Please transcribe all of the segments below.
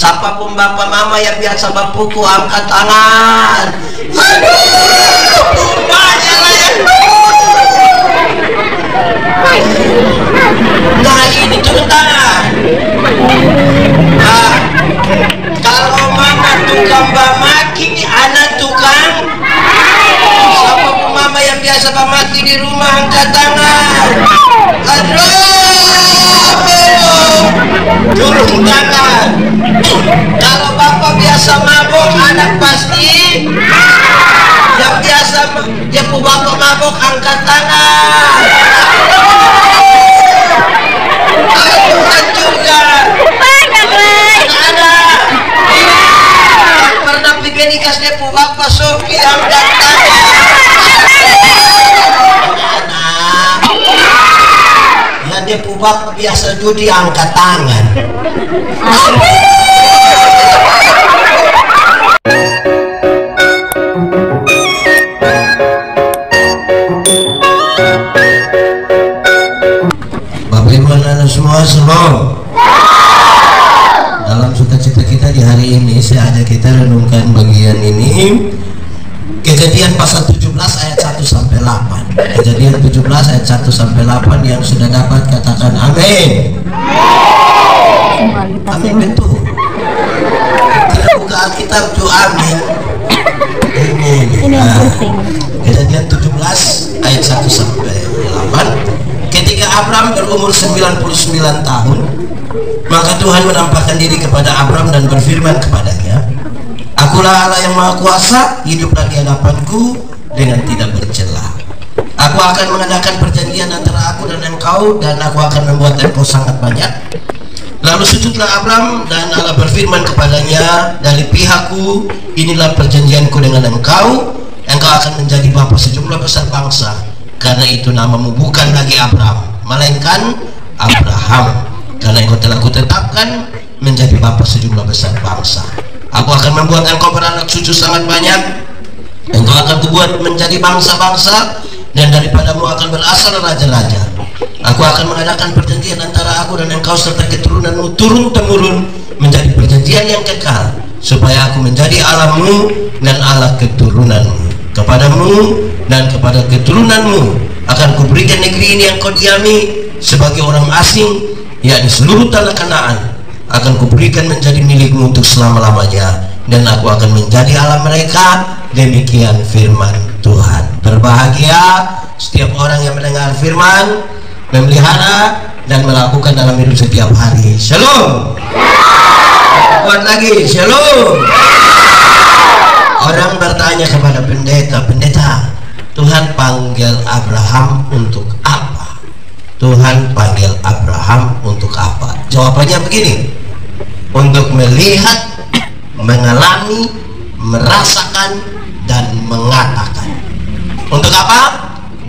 Siapapun bapak mama yang biasa berpuku angkat tangan. Aduh, banyak lah ya. Nah ini turun tangan. Nah, kalau mama tukang bamaki, anak tukang. Siapapun mama yang biasa bamaki di rumah angkat tangan. Aduh, turun tangan. Kalau bapak biasa mabok, anak pasti. Yang biasa yang bapak mabok angkat tangan. Aduh juga. Ada. Yang pernah pergi nikah dia bapak Sofi angkat tangan. Ya dia bapak biasa judi angkat tangan. Semua shalom. Dalam sukacita kita di hari ini saya ajak kita renungkan bagian ini, Kejadian pasal 17 ayat 1 sampai 8. Kejadian 17 ayat 1 sampai 8 yang sudah dapat katakan amin. Amin betul. Kita buka Alkitab tuh amin. Ini yang penting. Kejadian 17 ayat 1 sampai 8. Ketika Abram berumur 99 tahun, maka Tuhan menampakkan diri kepada Abram dan berfirman kepadanya, Akulah Allah yang Maha Kuasa, hiduplah di hadapanku dengan tidak bercela. Aku akan mengadakan perjanjian antara aku dan engkau, dan aku akan membuat engkau sangat banyak. Lalu sujudlah Abram, dan Allah berfirman kepadanya, dari pihakku, inilah perjanjianku dengan engkau, engkau akan menjadi bapa sejumlah besar bangsa. Karena itu namamu bukan lagi Abram, melainkan Abraham, karena engkau telah kutetapkan menjadi bapa sejumlah besar bangsa. Aku akan membuat engkau beranak cucu sangat banyak. Engkau akan kubuat menjadi bangsa-bangsa, dan daripadamu akan berasal raja-raja. Aku akan mengadakan perjanjian antara aku dan engkau serta keturunanmu turun-temurun menjadi perjanjian yang kekal, supaya aku menjadi Allahmu dan Allah keturunanmu. Kepadamu dan kepada keturunanmu akan kuberikan negeri ini yang kau diami sebagai orang asing, yakni seluruh tanah Kanaan akan kuberikan menjadi milikmu untuk selama-lamanya, dan aku akan menjadi Allah mereka. Demikian firman Tuhan. Berbahagia setiap orang yang mendengar firman, memelihara dan melakukan dalam hidup setiap hari. Shalom. Kuat lagi, shalom. Orang bertanya kepada pendeta, pendeta, Tuhan panggil Abraham untuk apa? Tuhan panggil Abraham untuk apa? Jawabannya begini, untuk melihat, mengalami, merasakan, dan mengatakan. Untuk apa?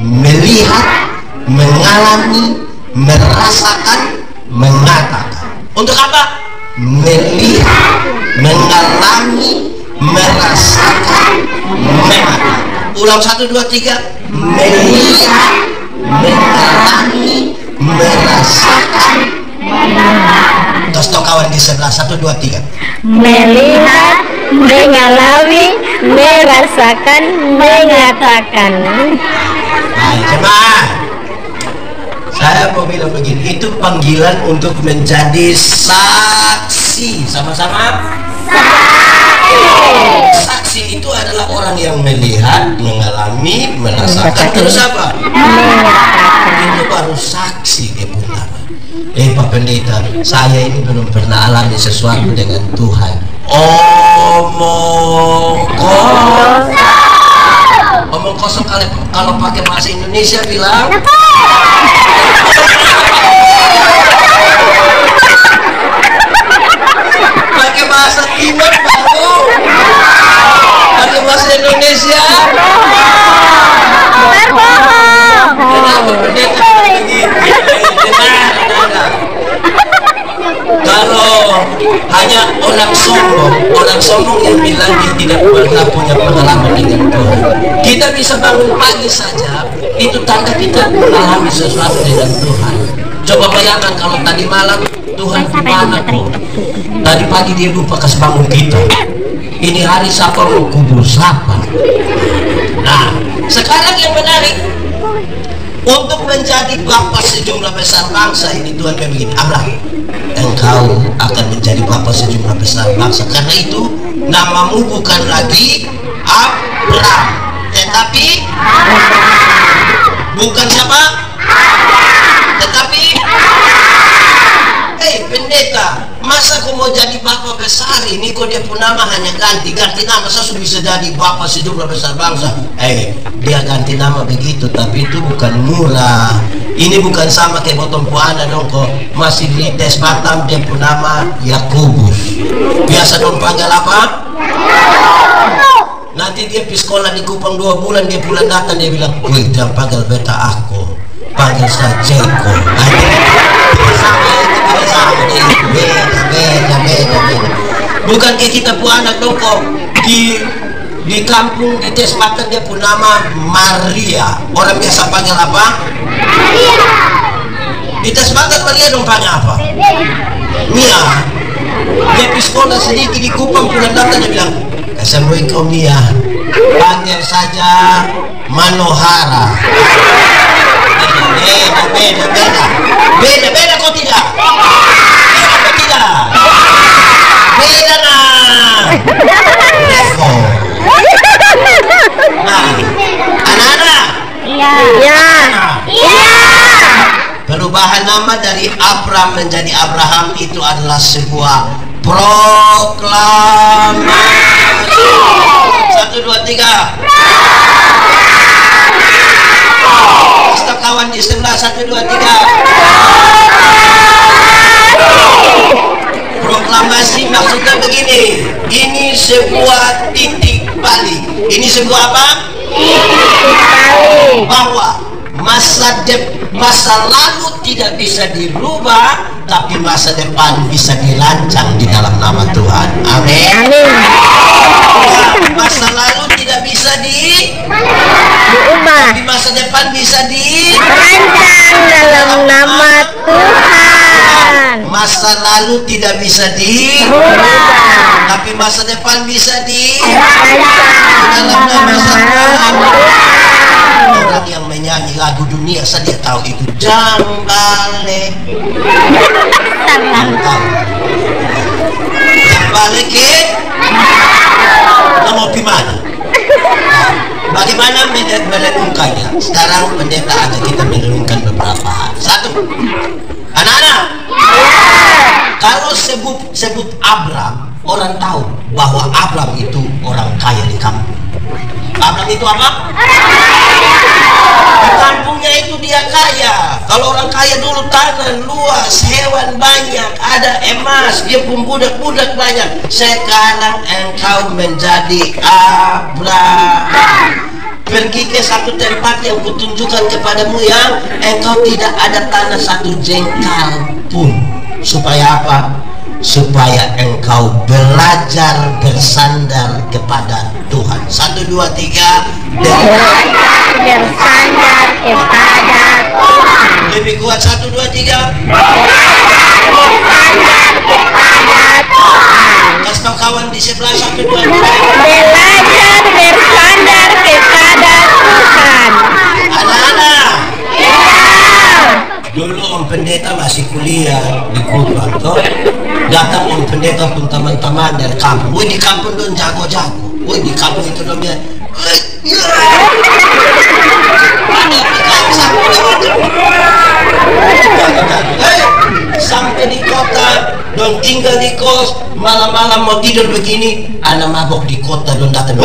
Melihat, mengalami, merasakan, mengatakan. Untuk apa? Melihat, mengalami, merasakan, mengatakan. Ulang 1, 2, 3. Melihat, mengalami, merasakan, mengatakan. Terus kawan di sebelah 1, 2, 3. Melihat, mengalami, merasakan, mengatakan. Baik, jemaah. Saya mau bilang begini, itu panggilan untuk menjadi saksi. Sama-sama. Saksi itu adalah orang yang melihat, mengalami, merasakan, terus apa? Itu baru saksi, Bunda. Pak Pendeta, saya ini belum pernah alami sesuatu dengan Tuhan. Omong kosong. Omong kosong kalau pakai bahasa Indonesia bilang. Pakai bahasa Timur baru. Pakai bahasa Indonesia. Kenapa pendeta begitu? Kalau hanya orang sombong yang bilang dia tidak pernah punya pengalaman dengan Tuhan. Kita bisa bangun pagi saja, itu tanda kita mengalami sesuatu dengan Tuhan. Coba bayangkan kalau tadi malam Tuhan di mana? Tadi pagi dia lupa kasih bangun kita. Ini hari siapa mau kubur siapa? Nah, sekarang yang menarik, untuk menjadi bapa sejumlah besar bangsa ini Tuhan begini, Abraham, engkau akan menjadi bapa sejumlah besar bangsa. Karena itu namamu bukan lagi Abraham, tetapi bukan siapa? Tetapi pendeta, masa kau mau jadi bapa besar ini kok dia pun nama hanya ganti nama, saya sudah bisa jadi bapa sejumlah besar bangsa. Dia ganti nama begitu, tapi itu bukan murah. Ini bukan sama kayak botol puana dong, kok masih di tes Batam dia pun nama Yakubus. Biasa dong panggil apa? Nanti dia pergi sekolah di Kupang 2 bulan, dia pulang datang dia bilang, wih jangan panggil beta aku, panggil saya Jeko. Beda. Bukan kayak kita pun anak dong kok di kampung di tes Batam dia pun nama Maria. Orang biasa panggil apa? Maria. Di tes Batam Maria dong panggil apa? Mia. Dia pergi sekolah sedikit di Kupang pulang datang dia bilang, assalamualaikum Mia, panggil saja Manohara. Beda kok tidak? Beda nah. Revo. Nah, anak-anak. Iya. Perubahan nama dari Abram menjadi Abraham itu adalah sebuah proklamasi. 1, 2, 3. Stop kawan di sebelah. 1, 2, 3. Proklamasi maksudnya begini, ini sebuah titik balik. Ini sebuah apa? Titik balik. Bahwa masa lalu tidak bisa dirubah, tapi masa depan bisa dirancang di dalam nama Tuhan. Amin. Masa lalu tidak bisa diubah, tapi masa depan bisa dirancang dalam nama Tuhan. Masa lalu tidak bisa dirubah, tapi masa depan bisa dirancang dalam nama Tuhan. Orang yang menyanyi lagu dunia saja tahu itu Jambale. Jambale ke mau gimana? Bagaimana merenungkannya? Sekarang pendeta akan kita merenungkan beberapa hal. 1, anak-anak, kalau sebut Abram, orang tahu bahwa Abram itu orang kaya di kampung. Abram itu apa? Di kampungnya itu dia kaya. Kalau orang kaya dulu tanah luas, hewan banyak, ada emas, dia pun budak-budak banyak. Sekarang engkau menjadi Abraham. Pergi ke satu tempat yang kutunjukkan kepadamu yang engkau tidak ada tanah 1 jengkal pun. Supaya apa? Supaya engkau belajar bersandar kepada Tuhan. 1, 2, 3. Belajar bersandar kepada Tuhan. Lebih kuat. 1, 2, 3. Belajar bersandar kepada Tuhan. Kasih tau kawan di sebelah. 1, 2, 3. Belajar bersandar kepada Tuhan. Anak-anak. Dulu Om Pendeta masih kuliah di Kupang toh. Datang Om Pendeta pun teman-teman dari kampung. Wih di kampung dong jago-jago. Wih di kampung itu dong ya. Sampai di kota dong tinggal di kos, malam-malam mau tidur begini, anak mabok di kota dong datang.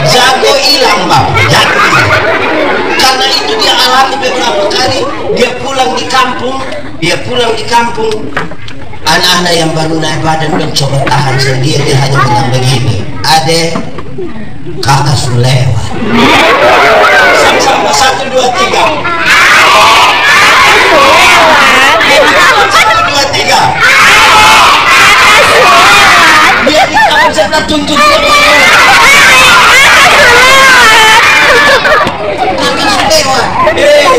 Jago hilang bang, jago hilang. Karena itu dia alami beberapa kali. Dia pulang di kampung, anak-anak yang baru naik badan dan coba tahan sendiri, dia hanya bilang begini, adek kakak sudah lewat. Sama-sama 1, 2, 3. 1, 2, 3. Dia di kampung saya tunjuk dia.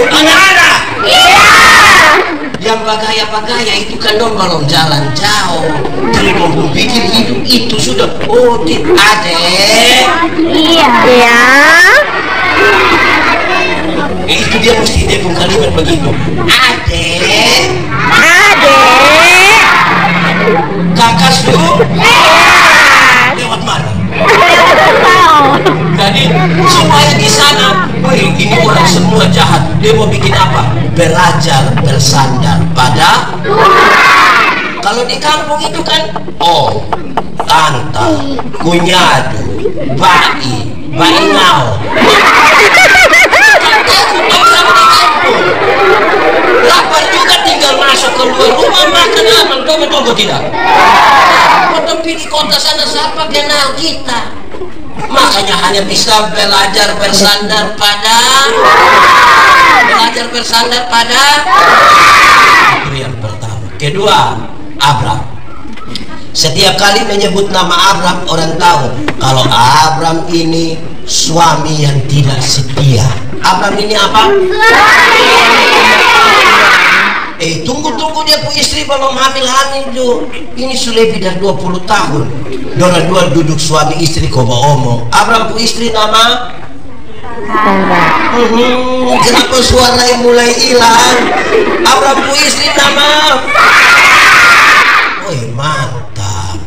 Anak-anak, yang bagaya dong kalau jalan jauh. Jadi mau pikir hidup itu sudah. Oh, adek. Iya. Iya. Itu dia mesti dekung kalimat begitu. Adek. Adek. Kakak su. Lewat mana? Jadi supaya di sana, wih, ini orang semua jahat. Dia mau bikin apa? Belajar bersandar pada. Kalau di kampung itu kan, oh, tante, kunyadu, bai ngau. Lapar juga tinggal masuk keluar rumah makan aman. Tunggu tidak? Kota pilih kota sana siapa kenal kita? Makanya hanya bisa belajar bersandar pada itu yang pertama. Kedua, Abram. Setiap kali menyebut nama Abram, orang tahu kalau Abram ini suami yang tidak setia. Abram ini apa? Tunggu dia punya istri belum hamil tuh. Ini sudah lebih dari 20 tahun. Dora dua duduk suami istri kau omong. Abram punya istri nama? Kenapa suaranya mulai hilang? Abram punya istri nama? Woi, mantap.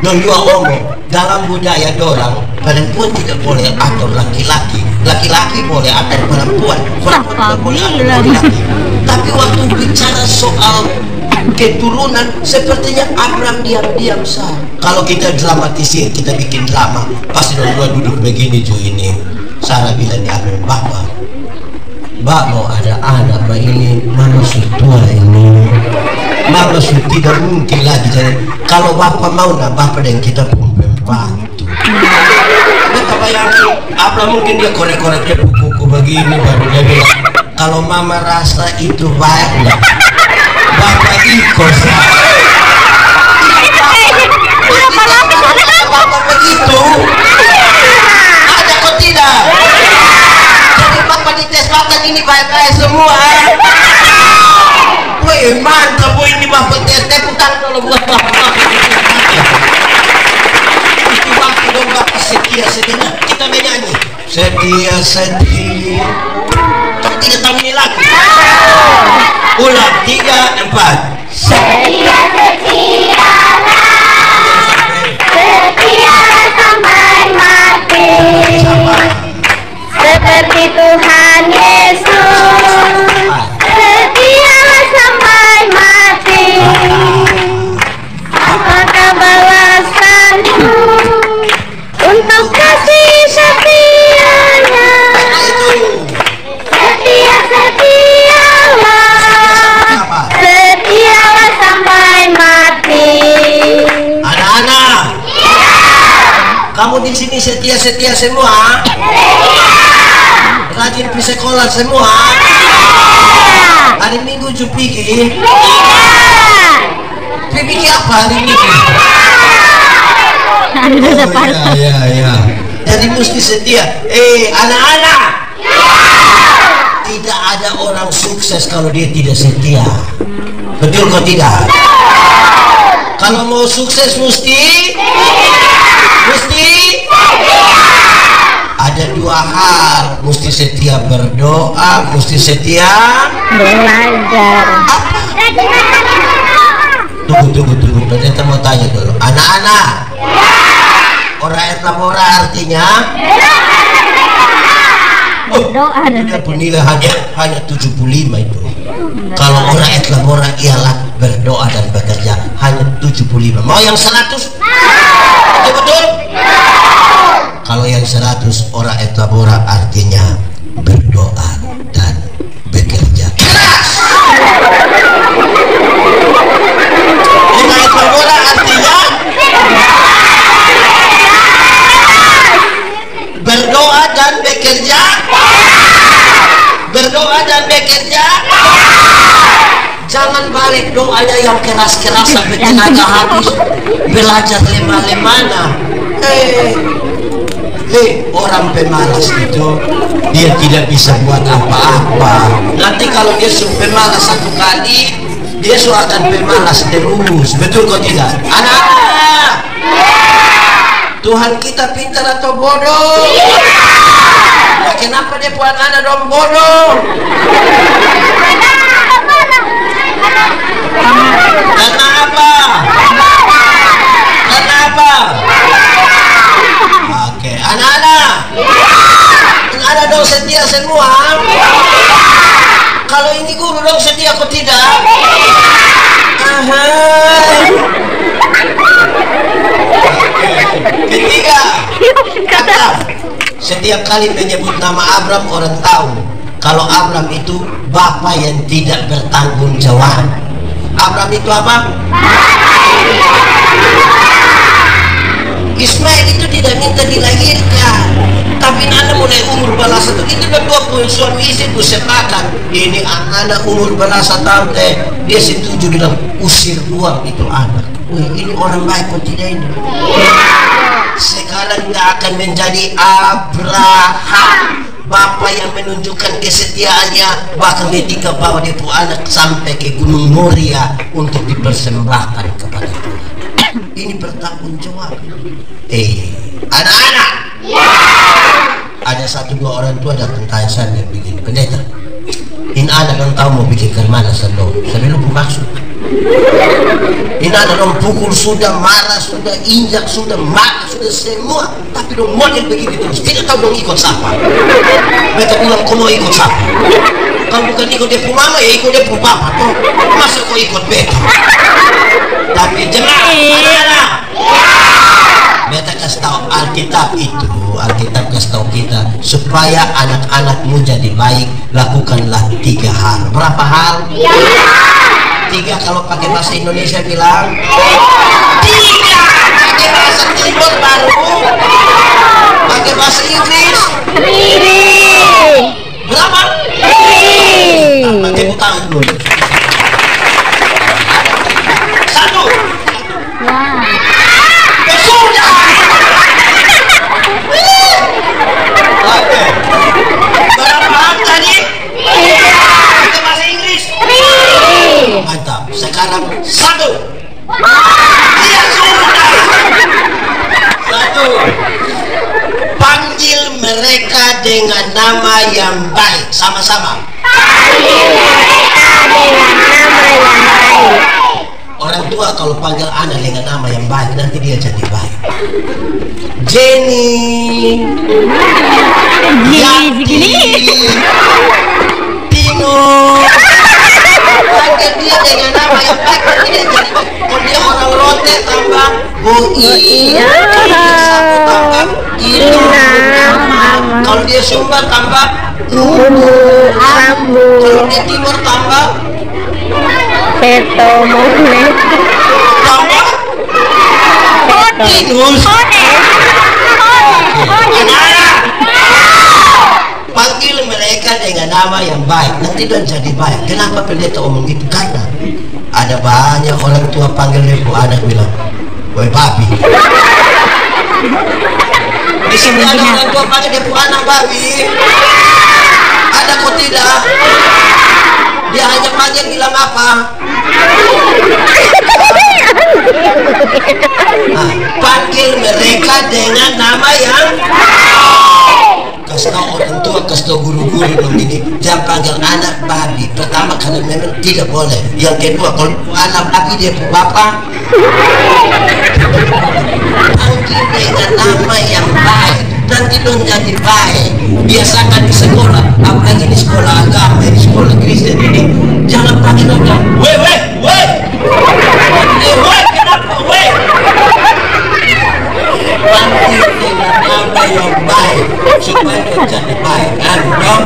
Dan dua omong. Dalam budaya dorang, perempuan tidak boleh atur laki-laki. Laki-laki boleh atur perempuan. Perempuan tidak boleh atur laki-laki. Tapi waktu bicara soal keturunan, sepertinya Abram diam-diam sah. Kalau kita dramatisir, kita bikin drama, pasti dua duduk begini cuy ini. Sarah bilang dia bapak, Mbak mau ada anak, Mbak ini mama sudah tua ini, mama sudah tidak mungkin lagi. Jadi kalau bapak mau, nah bapak dan kita pun membantu. Bapak bayangin, Abram mungkin dia korek-korek dia buku-buku begini, baru dia bilang, kalau mama rasa itu baik, nah, bapak ikut. Bapak begitu. Ada kok tidak? Jadi bapak dites bapak ini baik-baik semua. Wih, mantap, wih, ini bapak tes teputan kalau buat bapak. Itu bapak dong, bapak setia. Kita menyanyi setia. Tidak tahu ini lagi. Ulang 3, 4. Setia sampai mati. Seperti Tuhan Yesus. Setialah sampai mati. Maka balasanku untuk kasih setianya. Setialah sampai mati. Anak-anak, kamu di sini setia semua. Rajin pergi sekolah semua. Hari Minggu pergi. Pergi apa hari Minggu? Ya. Jadi mesti setia. Anak-anak, tidak ada orang sukses kalau dia tidak setia. Betul kok tidak? Kalau mau sukses mesti ada 2 hal. Mesti setia berdoa, mesti setia belajar. Tunggu. Ternyata mau tanya dulu. Anak-anak, ora et labora artinya Doa dan dia bernilai hanya 75 itu. Kalau ora et labora ialah berdoa dan bekerja, hanya 75. Mau yang 100? Betul? Kalau yang 100 ora et labora artinya berdoa dan bekerja. Ora et labora artinya berdoa dan bekerja. Jangan balik doanya yang keras-keras sampai tenaga habis. Belajar lemah-lemana. Orang pemalas itu dia tidak bisa buat apa-apa. Nanti kalau dia pemalas 1 kali, dia akan pemalas terus. Betul kok tidak? Anak-anak, Tuhan kita pintar atau bodoh? Nah, kenapa dia buat anak dong bodoh? Karena apa? Karena apa? Oke, anak-anak, anak dong setia semua. Kalau ini guru dong setia kok tidak? Aha. Ketiga, kata setiap kali menyebut nama Abram orang tahu kalau Abram itu bapak yang tidak bertanggung jawab. Abram itu apa? Ismail itu tidak minta dilahirkan, tapi anak mulai umur belasan itu dan 20 suami istri itu sepakat ini anak umur belasan tahun dia setuju bilang usir buang itu anak. Wih, ini orang baik kok tidak ini? Sekarang dia akan menjadi Abraham, bapak yang menunjukkan kesetiaannya, bahkan ketika bawa dia anak sampai ke Gunung Moria untuk dipersembahkan kepada Tuhan. Ini bertanggung jawab. Anak-anak, ada 1-2 orang tua datang tanya saya begini, pendeta, ini anak yang tahu mau bikin ke mana saya lupa maksud. Ini ada dong pukul sudah, marah sudah, injak sudah, marah sudah semua, tapi dong model begitu terus, tidak tahu dong ikut siapa. Mereka bilang kau mau ikut siapa? Kalau bukan ikut dia pun mama ya ikut dia pun papa toh. Masa kau ikut beta? Tapi jemaah, anak-anak, beta kasih tahu Alkitab itu, Alkitab kasih tahu kita supaya anak-anakmu jadi baik, lakukanlah 3 hal. Berapa hal? 3 kalau pakai bahasa Indonesia bilang 3, pakai bahasa Timur baru pakai bahasa Inggris 3. Berapa? 3. Tepuk tangan dulu. 1. Ya sudah. Oke. Berapa hal tadi? 3. Pakai bahasa Inggris 3. Mantap. Sekarang 1. Ya sudah. 1. Panggil mereka dengan nama yang baik. Sama-sama. Panggil mereka dengan nama yang baik. Orang tua kalau panggil anak dengan nama yang baik, nanti dia jadi baik. Jenny, Yati, Tino, panggil dia dengan nama yang baik, nanti dia jadi baik. Kalau dia orang Rote tambah Boi, Sapu tambah Ina, kalau dia Sumba tambah Ambu, kalau dia Timur tambah Peto Mune, tambah Potinus. Panggil mereka dengan nama yang baik, nanti dia jadi baik. Kenapa pendeta omong gitu? Karena ada banyak orang tua panggil dia anak bilang, woi babi. Di sini ada orang tua panggil dia anak babi. Ada kok tidak? Dia hanya panggil bilang apa? Panggil mereka dengan nama yang kasih tahu orang tua, kasih tahu guru-guru dong ini, jangan panggil anak babi. Pertama karena memang tidak boleh. Yang kedua kalau anak babi dia bapak, panggil dengan nama yang baik, nanti dong jadi baik. Biasakan di sekolah, apalagi di sekolah agama, di sekolah Kristen ini, jangan panggil orang, weh, kenapa, weh? Panggil dengan nama yang baik, supaya dia jadi baik, kan dong?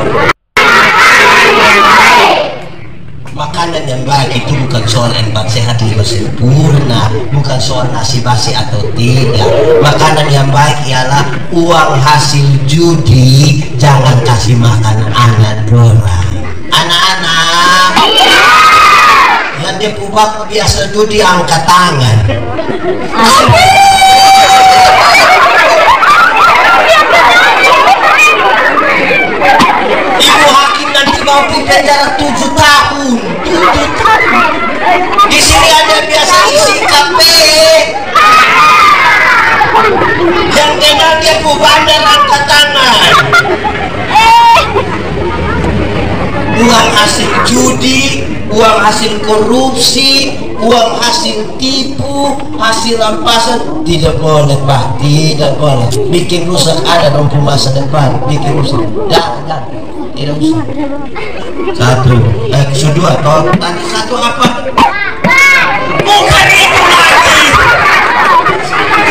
Makanan yang baik itu bukan soal empat sehat 5 sempurna, bukan soal nasi basi atau tidak. Makanan yang baik ialah uang hasil judi jangan kasih makan anak dorang. Anak-anak yang dia bapak biasa judi angkat tangan. Ibu hakim nanti mau penjara 7 tahun. 7 tahun. Di sini ada biasa isi kafe. Yang kenal dia bandar angkat tangan. Uang hasil judi, uang hasil korupsi, uang hasil tipu, hasil rampasan tidak boleh Pak, tidak boleh. Bikin rusak ada dong masa depan, bikin rusak. Jangan, tidak usah. Satu, kedua, tadi satu apa? Bukan itu lagi.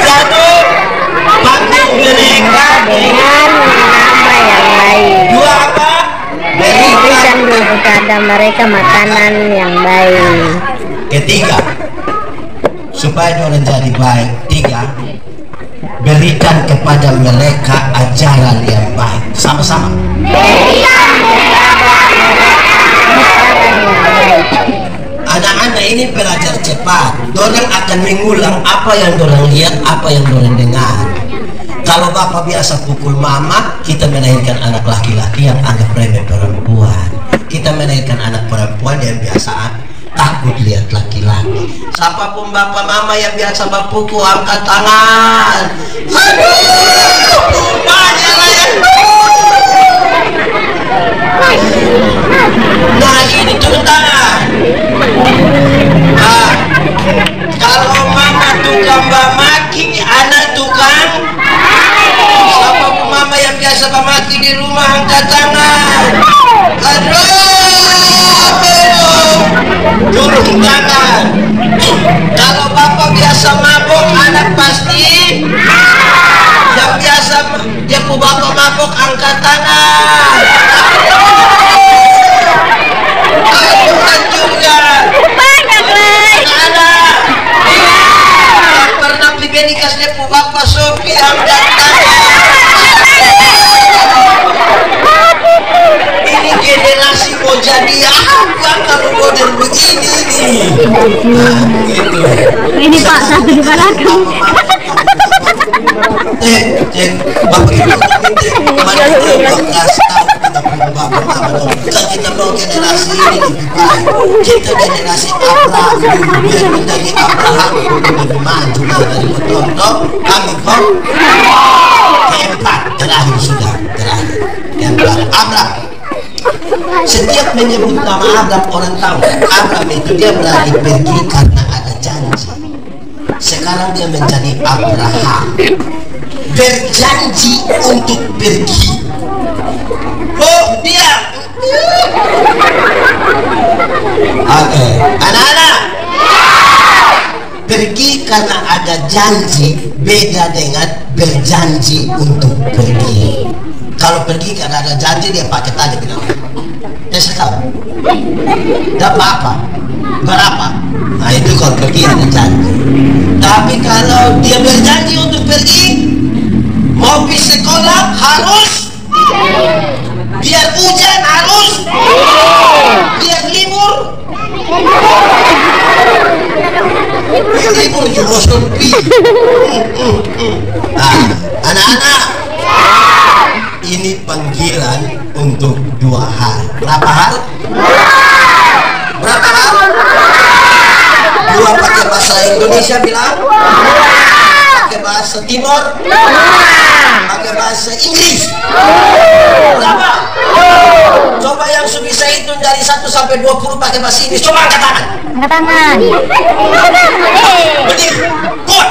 Satu, pakai mereka dengan nama yang baik. Dua apa? Berikan kepada mereka makanan yang baik. Ketiga, supaya orang jadi baik. Tiga, berikan kepada mereka ajaran yang baik. Sama-sama. Anak-anak ini belajar cepat. Orang akan mengulang apa yang orang lihat, apa yang orang dengar. Kalau bapak biasa pukul mama, kita melahirkan anak laki-laki yang anggap remeh perempuan. Kita melahirkan anak perempuan yang biasa takut lihat laki-laki. Siapapun bapak mama yang biasa berpukul, angkat tangan. Aduh, banyak lah yang nah ini turun tangan. Nah, kalau mama tukang maki, anak tukang. Siapapun mama yang biasa maki di rumah, angkat tangan. Aduh, turun tangan. Kalau bapak biasa mabok, anak pasti. Yang biasa dia pu bapak mabok, angkat tangan. Aduh, juga. Banyak lah. Anak. Yang pernah beli benikas dia pu bapak Sofi, angkat tangan. Ini generasi mau jadi apa kalau model begini nih? Nah, gitu. Ini Pak satu di belakang. Kita mau generasi ini lebih baik. Kita generasi Abraham biar menjadi Abraham lebih maju dari bertonton. Kami kok keempat terakhir sudah terakhir. Yang terakhir Abraham. Setiap menyebut nama Abraham orang tahu Abraham itu dia berani pergi karena ada janji. Sekarang dia menjadi Abraham, berjanji untuk pergi. Oh dia. Oke, anak-anak, pergi karena ada janji beda dengan berjanji untuk pergi. Kalau pergi karena ada janji dia pakai tali bilang, ya sekarang, dapat apa? Berapa? Nah itu kalau pergi ada janji. Tapi kalau dia berjanji untuk pergi, mau pergi sekolah harus, biar hujan harus, biar libur juga sepi. Nah, anak-anak, ini panggilan untuk 2 hal. Berapa hal? Berapa hal? 2 pakai bahasa Indonesia bilang, pakai bahasa Timur, pakai bahasa Inggris. Berapa? Coba yang bisa itu dari 1 sampai 20 pakai bahasa Inggris. Coba angkat tangan. Angkat tangan. Berdiri. Kuat.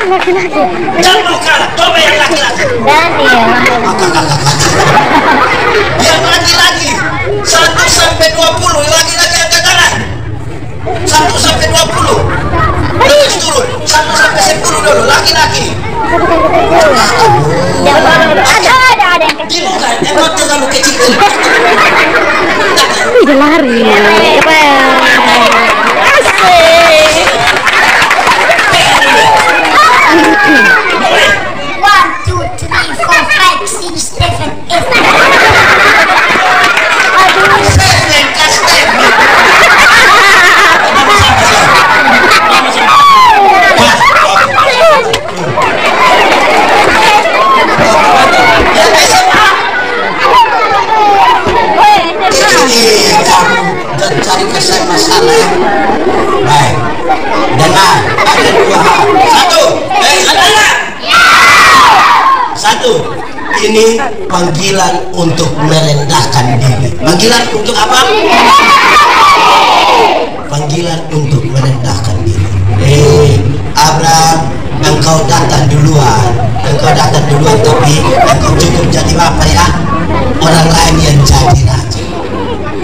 Laki-laki. Jangan kalah. Coba yang laki-laki. Yang laki-laki 1 sampai 20. Laki-laki angkat tangan. 1 sampai 20. Terus turun. 1 sampai 10 dulu. Laki-laki. Ada yang kecil. Bingung kan? Emang terlalu kecil. Dia lari. Keren. Asik. 1, 2, 3, 4, 5, 6, 7, 8. Seven, Step. Ini panggilan untuk merendahkan diri. Panggilan untuk apa? Panggilan untuk merendahkan diri. Abraham, engkau datang duluan. Engkau datang duluan, tapi engkau cukup jadi apa ya? Orang lain yang jadi raja.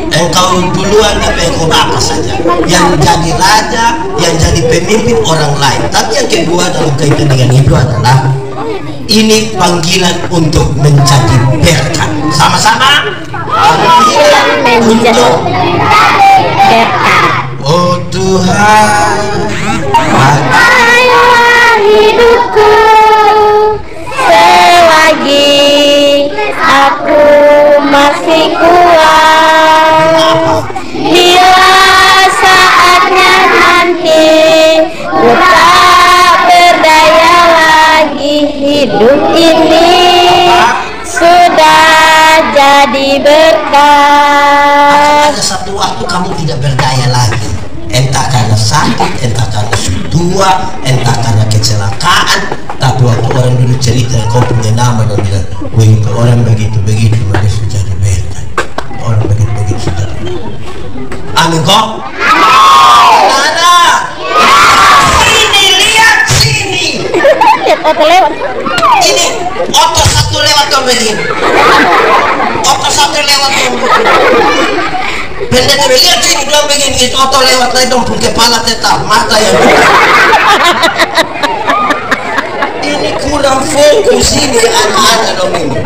Engkau duluan tapi engkau bapak saja. Yang jadi raja, yang jadi pemimpin orang lain. Tapi yang kedua dalam kaitan dengan itu adalah ini panggilan untuk menjadi berkat. Sama-sama. Panggilan untuk berkat. Oh Tuhan, pakailah hidupku selagi aku masih kuat. Bila saatnya nanti ku tak berdaya lagi, hidup ini sudah jadi berkat. Ada satu waktu kamu tidak berdaya lagi, entah karena sakit, entah karena tua, entah karena kecelakaan. Tapi waktu orang dulu cerita, kau punya nama dan bilang, wih orang begitu-begitu mereka sudah jadi berkat. Orang begitu-begitu sudah. Amin kok? Nana, sini lihat sini. Lihat oto lewat. Ini oto satu lewat dong begini. Oto satu lewat dong. Pendek lihat sini bilang begini, itu oto lewat lagi dong, pun kepala tetap mata yang ini kurang fokus ini anak-anak dong ini.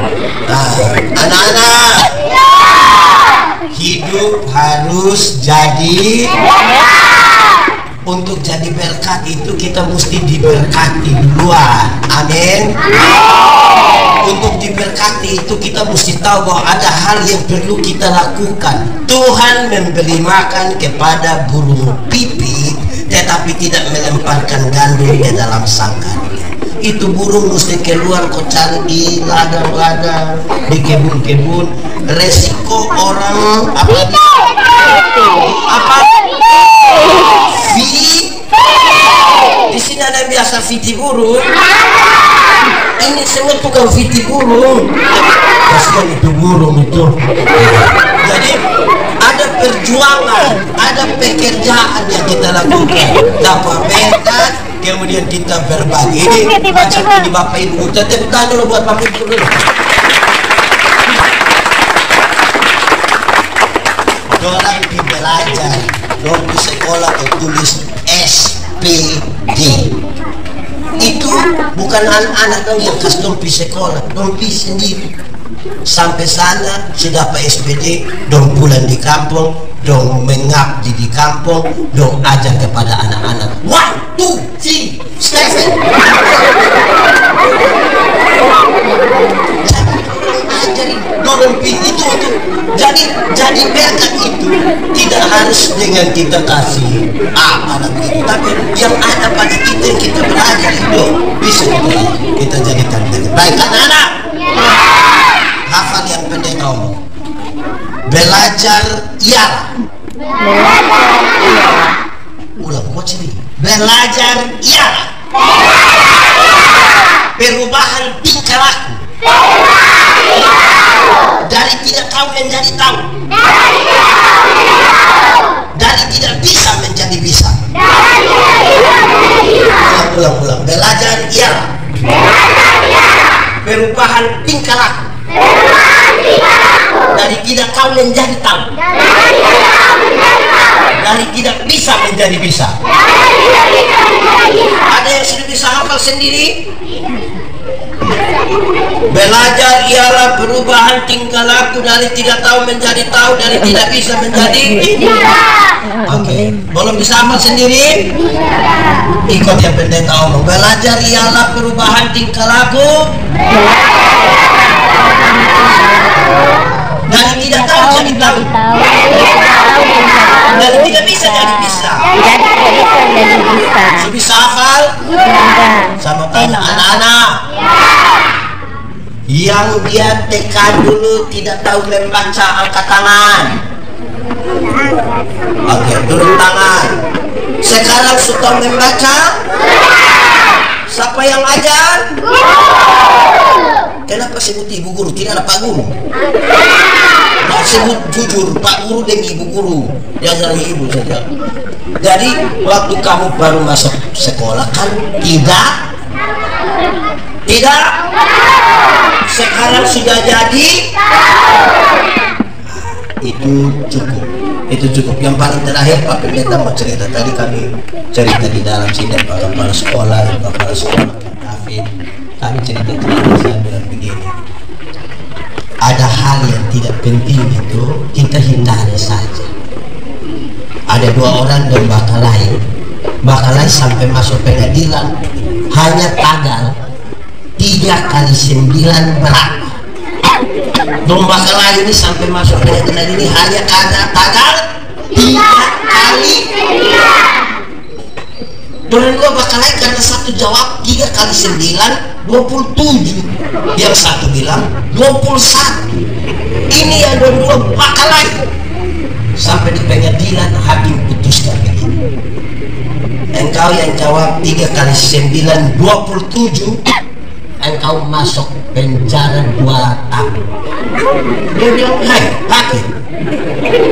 Nah, anak-anak, hidup harus jadi. Untuk jadi berkat itu kita mesti diberkati duluan. Amin. Untuk diberkati itu kita mesti tahu bahwa ada hal yang perlu kita lakukan. Tuhan memberi makan kepada burung pipit, tetapi tidak melemparkan gandum ke dalam sangkarnya. Itu burung mesti keluar kok cari di ladang-ladang, di kebun-kebun. Resiko orang apa? Di sini ada biasa fiti burung. Ini semua tukang fiti burung. Kasihan itu burung itu. Jadi ada perjuangan, ada pekerjaan yang kita lakukan. Dapat berkat, kemudian kita berbagi. Ini macam ini Bapak Ibu. Tepuk tangan dulu buat Bapak Ibu dulu. Orang di belajar, orang di sekolah tulis SPD. Itu bukan anak-anak dong yang kasih dong pergi sekolah, dong pergi sendiri. Sampai sana sudah dapat SPD, dong pulang di kampung, dong mengabdi di kampung, dong ajar kepada anak-anak. 1, 2, 3, Stephen. Jadi dorong itu jadi berkat itu tidak harus dengan kita kasih apa begitu, tapi yang ada pada kita yang kita belajar itu bisa kita jadikan berkat. Baik anak-anak, hafal yang pendek ngomong. Belajar ialah. Ulang kok sini. Belajar ialah perubahan tingkah laku. Dari tidak tahu menjadi tahu. Dari tidak bisa menjadi bisa. Ulang. Belajar ialah perubahan tingkah laku. Dari tidak tahu menjadi tahu. Dari tidak bisa menjadi bisa. Ada yang sudah bisa hafal sendiri? Belajar ialah perubahan tingkah laku dari tidak tahu menjadi tahu, dari tidak bisa menjadi Oke. Belum bisa hafal sendiri? Ikut yang pendeta omong. Belajar ialah perubahan tingkah laku dari tidak tahu jadi tahu, dari tidak bisa jadi bisa. Bisa hafal? Sama tanya anak-anak yang dia TK dulu tidak tahu membaca, angkat tangan. Oke, turun tangan. Sekarang sudah membaca? Siapa yang ajar? Kenapa sebut ibu guru? Tidak ada Pak Guru. Nah, sebut jujur Pak Guru dan Ibu Guru, jangan ibu saja. Jadi waktu kamu baru masuk sekolah kan tidak. Sekarang sudah jadi. Itu cukup. Yang paling terakhir Pak Pendeta mau cerita. Tadi kami cerita di dalam sini Pak Kepala Sekolah David. Kami cerita saya bilang begini. Ada hal yang tidak penting itu kita hindari saja. Ada 2 orang dan Bakalai sampai masuk pengadilan hanya tagal 3 kali 9 berapa? Domba Bakalai ini sampai masuk pengadilan ini hanya tagal 3 kali. Orang 2 Bakalai karena satu jawab 3 kali 9 27, yang satu bilang 21. Ini yang 2 Bakalai sampai di pengadilan hakim putuskan begini. Engkau yang jawab 3 kali 9 27, engkau masuk penjara 2 tahun. Dia bilang, hai hakim,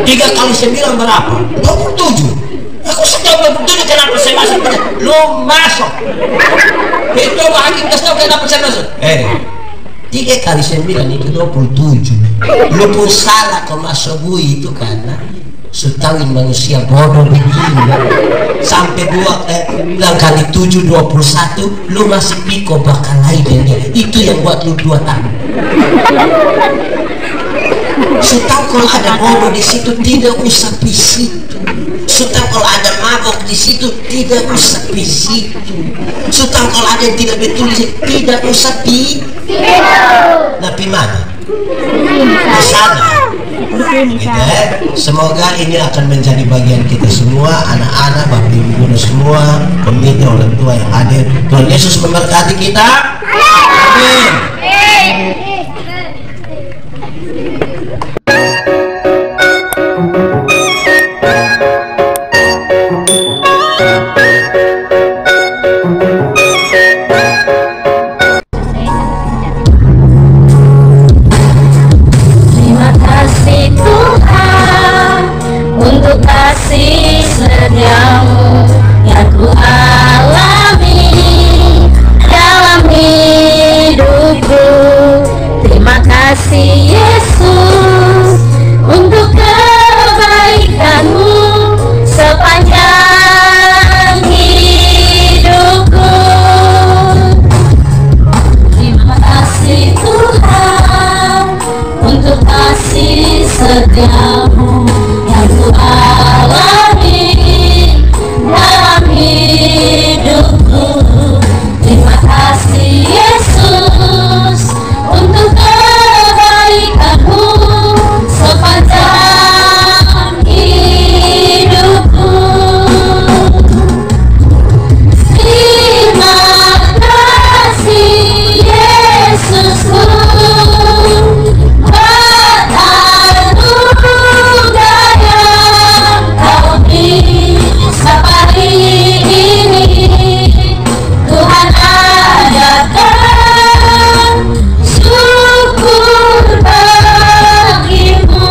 3 kali 9 berapa? 27. Aku sudah 27, kenapa saya masuk penjara? Lu masuk. Itu hakim kasih tahu kenapa saya masuk. 3 kali 9 itu 27. Lu pun salah kau masuk bui itu karena setawin manusia bodoh begini. Sampai 2 kali 7 21, lu masih piko Bakalai dan dia. Itu yang buat lu 2 tahun. Setahu kalau ada bodoh di situ tidak usah di situ. Setahu kalau ada mabok di situ tidak usah di situ. Setahu kalau ada yang tidak betul di situ tidak usah di. Tapi mana? Di sana. Semoga ini akan menjadi bagian kita semua, anak-anak, bapak ibu guru semua, komite orang tua yang hadir. Tuhan Yesus memberkati kita. Amin. Kasih setiamu yang ku alami dalam hidupku. Terima kasih Yesus untuk kebaikanmu sepanjang hidupku. Terima kasih Tuhan untuk kasih setiamu yang ku alami dalam hidupku. Terima kasih Yesus untuk kebaikanmu sepanjang hidupku. Terima kasih Yesusku buat anugerah yang kau beri sampai ini. Tuhan adakan syukur bagimu.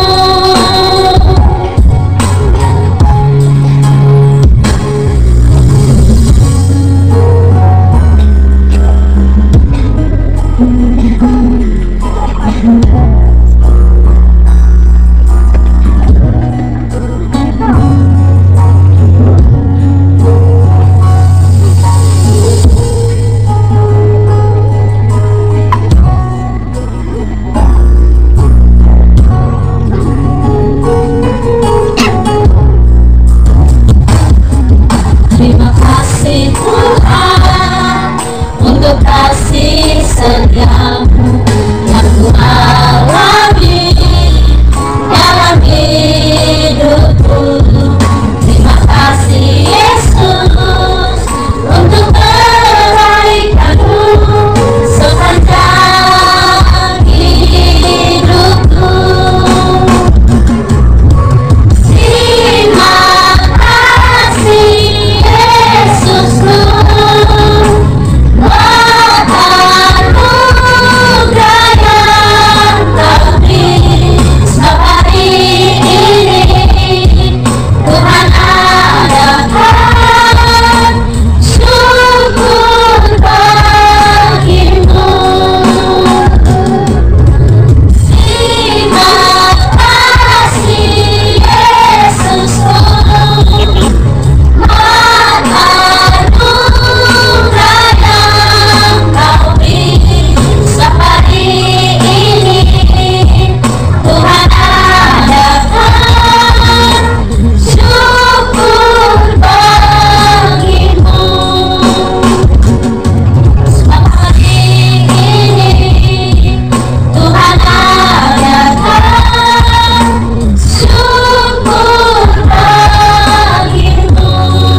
Terima kasih Tuhan.